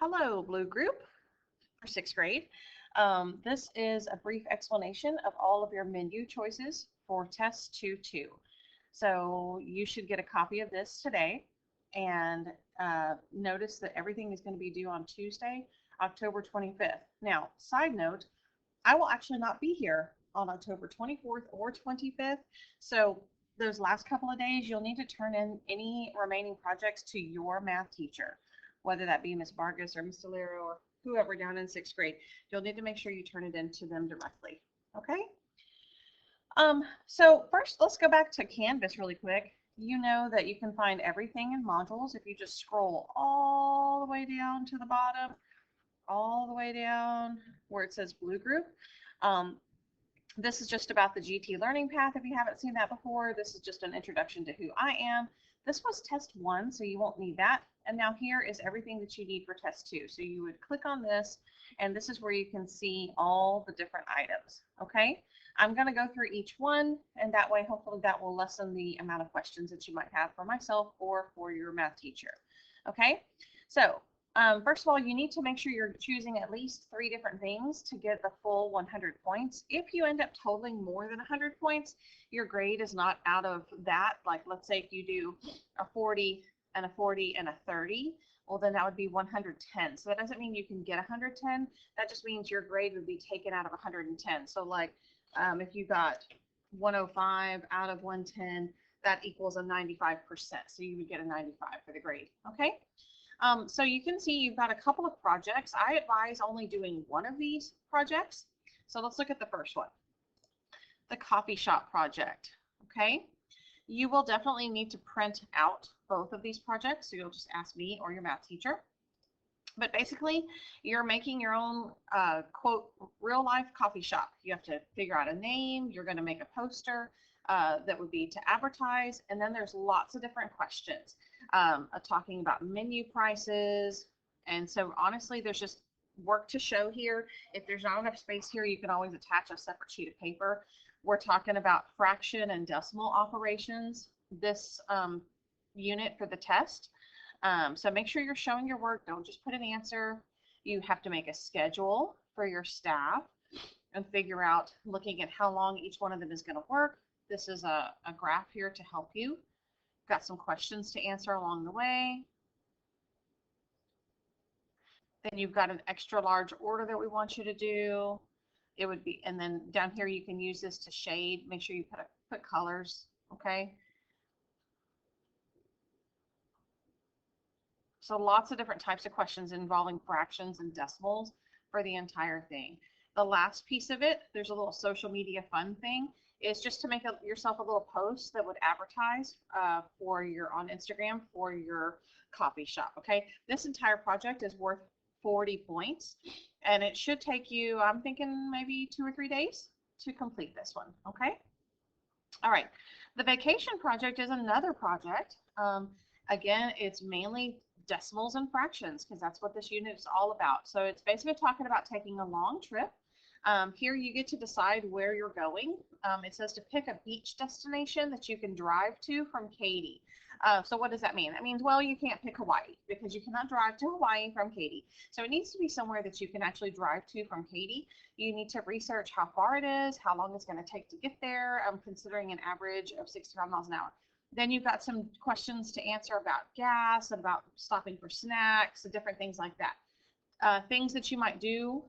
Hello, Blue Group for sixth grade. This is a brief explanation of all of your menu choices for Test 2-2. So you should get a copy of this today and notice that everything is going to be due on Tuesday, October 25th. Now, side note, I will actually not be here on October 24th or 25th. So those last couple of days, you'll need to turn in any remaining projects to your math teacher, whether that be Miss Vargas or Miss Delero or whoever down in sixth grade. You'll need to make sure you turn it in to them directly. Okay? So first, let's go back to Canvas really quick. You know that you can find everything in modules if you just scroll all the way down to the bottom, all the way down where it says Blue Group. This is just about the GT Learning Path. If you haven't seen that before, this is just an introduction to who I am. This was test 1, so you won't need that. And now here is everything that you need for test 2. So you would click on this, and this is where you can see all the different items. Okay, I'm going to go through each one, and that way, hopefully, that will lessen the amount of questions that you might have for myself or for your math teacher. Okay, so first of all, you need to make sure you're choosing at least 3 different things to get the full 100 points. If you end up totaling more than 100 points, your grade is not out of that. Like, let's say if you do a 40 and a 40 and a 30, well, then that would be 110. So that doesn't mean you can get 110. That just means your grade would be taken out of 110. So like if you got 105 out of 110, that equals a 95%. So you would get a 95 for the grade. Okay. So you can see you've got a couple of projects. I advise only doing one of these projects. So let's look at the first one, the coffee shop project. Okay, you will definitely need to print out both of these projects. So you'll just ask me or your math teacher. But basically, you're making your own, quote, real life coffee shop. You have to figure out a name. You're going to make a poster that would be to advertise. And then there's lots of different questions talking about menu prices. And so honestly, there's just work to show here. If there's not enough space here, you can always attach a separate sheet of paper. We're talking about fraction and decimal operations, this unit for the test. So make sure you're showing your work. Don't just put an answer. You have to make a schedule for your staff and figure out, looking at how long each one of them is going to work. This is a graph here to help you. Got some questions to answer along the way. Then you've got an extra large order that we want you to do. It would be, and then down here you can use this to shade. Make sure you put colors, okay? So lots of different types of questions involving fractions and decimals for the entire thing. The last piece of it, there's a little social media fun thing, is just to make yourself a little post that would advertise for your on Instagram for your coffee shop. Okay, this entire project is worth 40 points, and it should take you, I'm thinking, maybe 2 or 3 days to complete this one. Okay. All right. The vacation project is another project. Again, it's mainly decimals and fractions because that's what this unit is all about. So it's basically talking about taking a long trip. Here you get to decide where you're going. It says to pick a beach destination that you can drive to from Katy. So what does that mean? That means, well, you can't pick Hawaii because you cannot drive to Hawaii from Katy. So it needs to be somewhere that you can actually drive to from Katy. You need to research how far it is, how long it's going to take to get there. I'm considering an average of 65 miles an hour. Then you've got some questions to answer about gas, about stopping for snacks, and different things like that. Things that you might do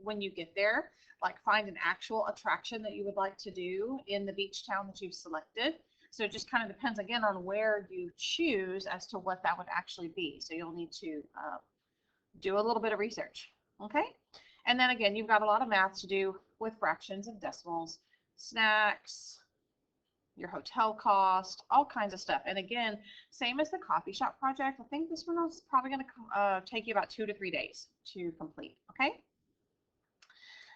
when you get there, like find an actual attraction that you would like to do in the beach town that you've selected. So it just kind of depends again on where you choose as to what that would actually be. So you'll need to do a little bit of research. Okay. And then again, you've got a lot of math to do with fractions and decimals, snacks, your hotel cost, all kinds of stuff. And again, same as the coffee shop project, I think this one is probably going to take you about 2 to 3 days to complete. Okay.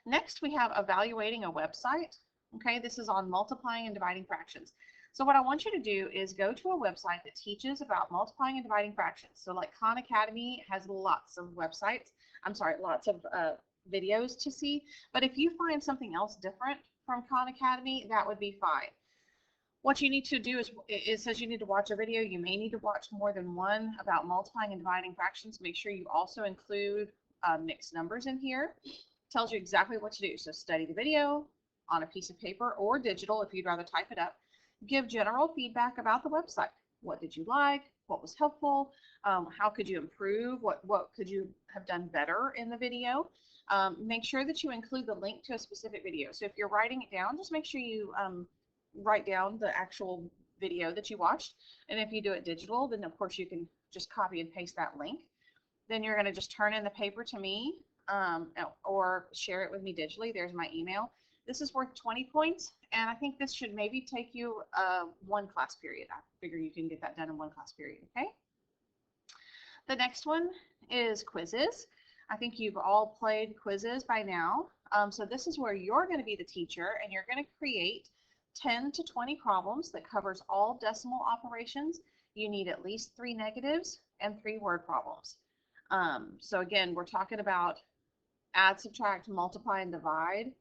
Next, we have evaluating a website. Okay, this is on multiplying and dividing fractions. So what I want you to do is go to a website that teaches about multiplying and dividing fractions. So like Khan Academy has lots of websites, lots of videos to see. But if you find something else different from Khan Academy, that would be fine. What you need to do is, it says you need to watch a video. You may need to watch more than one about multiplying and dividing fractions. Make sure you also include mixed numbers in here. Tells you exactly what to do. So study the video on a piece of paper or digital if you'd rather type it up. Give general feedback about the website. What did you like? What was helpful? How could you improve? What could you have done better in the video? Make sure that you include the link to a specific video. So if you're writing it down, just make sure you write down the actual video that you watched. And if you do it digital, then of course you can just copy and paste that link. Then you're going to just turn in the paper to me or share it with me digitally. There's my email. This is worth 20 points, and I think this should maybe take you one class period. I figure you can get that done in one class period, okay? The next one is quizzes. I think you've all played quizzes by now. So this is where you're going to be the teacher, and you're going to create 10 to 20 problems that covers all decimal operations. You need at least 3 negatives and 3 word problems. So again, we're talking about add, subtract, multiply, and divide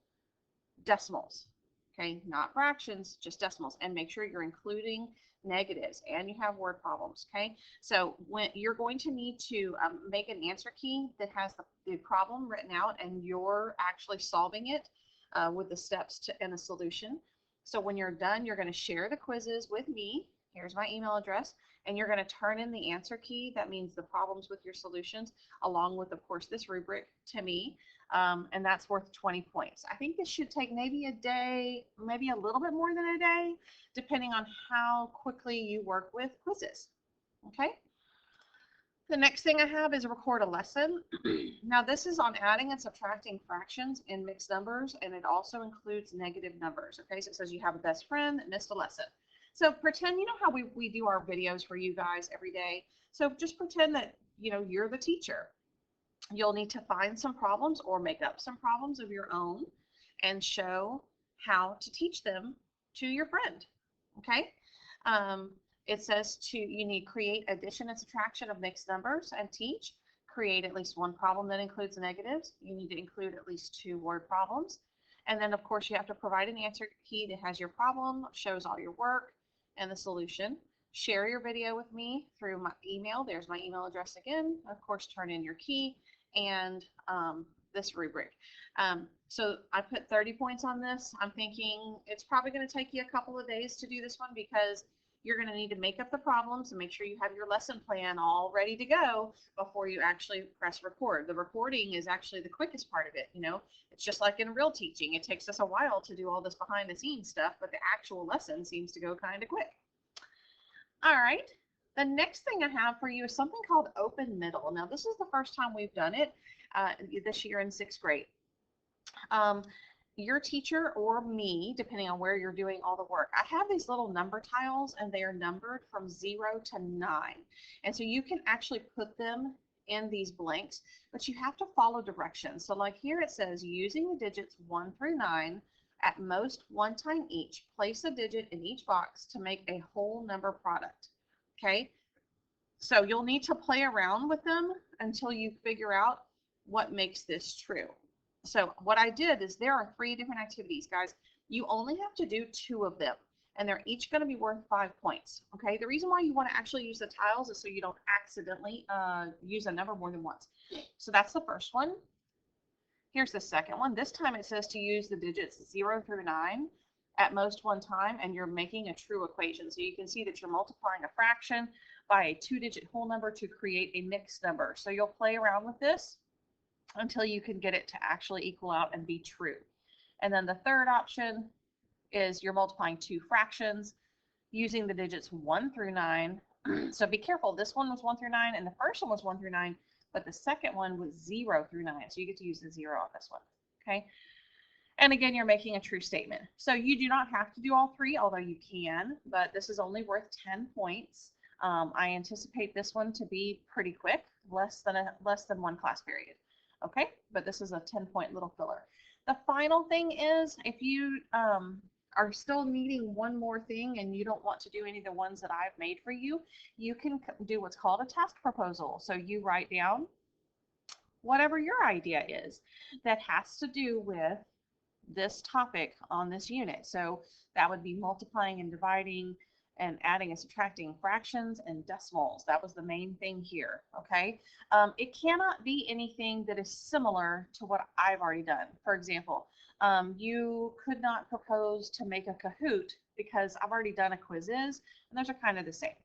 decimals, okay? Not fractions, just decimals. And make sure you're including negatives and you have word problems, okay? So when you're going to need to make an answer key that has the problem written out and you're actually solving it with the steps and the solution. So when you're done, you're going to share the quizzes with me. Here's my email address, and you're going to turn in the answer key. That means the problems with your solutions, along with, of course, this rubric to me, and that's worth 20 points. I think this should take maybe a day, maybe a little bit more than a day, depending on how quickly you work with quizzes, okay? The next thing I have is record a lesson. Now this is on adding and subtracting fractions in mixed numbers, and it also includes negative numbers, okay? So it says you have a best friend that missed a lesson. So pretend, you know how we do our videos for you guys every day. So just pretend that, you know, you're the teacher. You'll need to find some problems or make up some problems of your own and show how to teach them to your friend, okay? It says you need to create addition and subtraction of mixed numbers and teach. Create at least one problem that includes negatives. You need to include at least 2 word problems. And then, of course, you have to provide an answer key that has your problem, shows all your work, and the solution. Share your video with me through my email. There's my email address again. Of course, turn in your key and this rubric. So I put 30 points on this. I'm thinking it's probably going to take you a couple of days to do this one because you're going to need to make up the problems and make sure you have your lesson plan all ready to go before you actually press record. The recording is actually the quickest part of it. You know, it's just like in real teaching. It takes us a while to do all this behind the scenes stuff, but the actual lesson seems to go kind of quick. All right. The next thing I have for you is something called Open Middle. Now, this is the first time we've done it this year in 6th grade. Your teacher or me, depending on where you're doing all the work, I have these little number tiles and they are numbered from 0 to 9. And so you can actually put them in these blanks, but you have to follow directions. So like here it says, using the digits 1 through 9, at most 1 time each, place a digit in each box to make a whole number product. Okay, so you'll need to play around with them until you figure out what makes this true. So what I did is there are 3 different activities, guys. You only have to do 2 of them, and they're each going to be worth 5 points. Okay, the reason why you want to actually use the tiles is so you don't accidentally use a number more than once. So that's the first one. Here's the second one. This time it says to use the digits 0 through 9 at most 1 time, and you're making a true equation. So you can see that you're multiplying a fraction by a 2-digit whole number to create a mixed number. So you'll play around with this until you can get it to actually equal out and be true. And then the third option is you're multiplying 2 fractions using the digits 1 through 9. So be careful. This one was 1 through 9, and the first one was 1 through 9, but the second one was 0 through 9. So you get to use the 0 on this one. Okay. And again, you're making a true statement. So you do not have to do all 3, although you can, but this is only worth 10 points. I anticipate this one to be pretty quick, less than 1 class period. Okay, but this is a 10-point little filler. The final thing is, if you are still needing one more thing and you don't want to do any of the ones that I've made for you, you can do what's called a task proposal. So you write down whatever your idea is that has to do with this topic on this unit. So that would be multiplying and dividing and adding and subtracting fractions and decimals. That was the main thing here, okay? It cannot be anything that is similar to what I've already done. For example, you could not propose to make a Kahoot because I've already done a Quizzes, and those are kind of the same,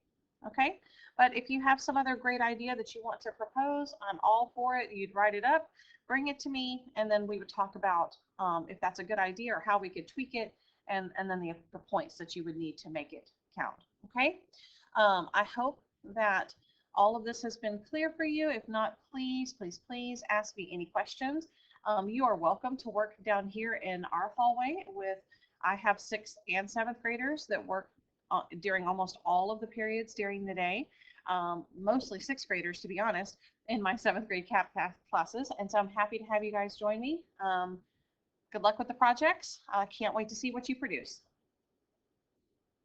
okay? But if you have some other great idea that you want to propose, I'm all for it. You'd write it up, bring it to me, and then we would talk about if that's a good idea or how we could tweak it, and then the points that you would need to make it count, okay? I hope that all of this has been clear for you. If not, please, please, please ask me any questions. You are welcome to work down here in our hallway with, I have 6th and 7th graders that work during almost all of the periods during the day, mostly 6th graders, to be honest, in my 7th grade CAP classes. And so I'm happy to have you guys join me. Good luck with the projects. I can't wait to see what you produce.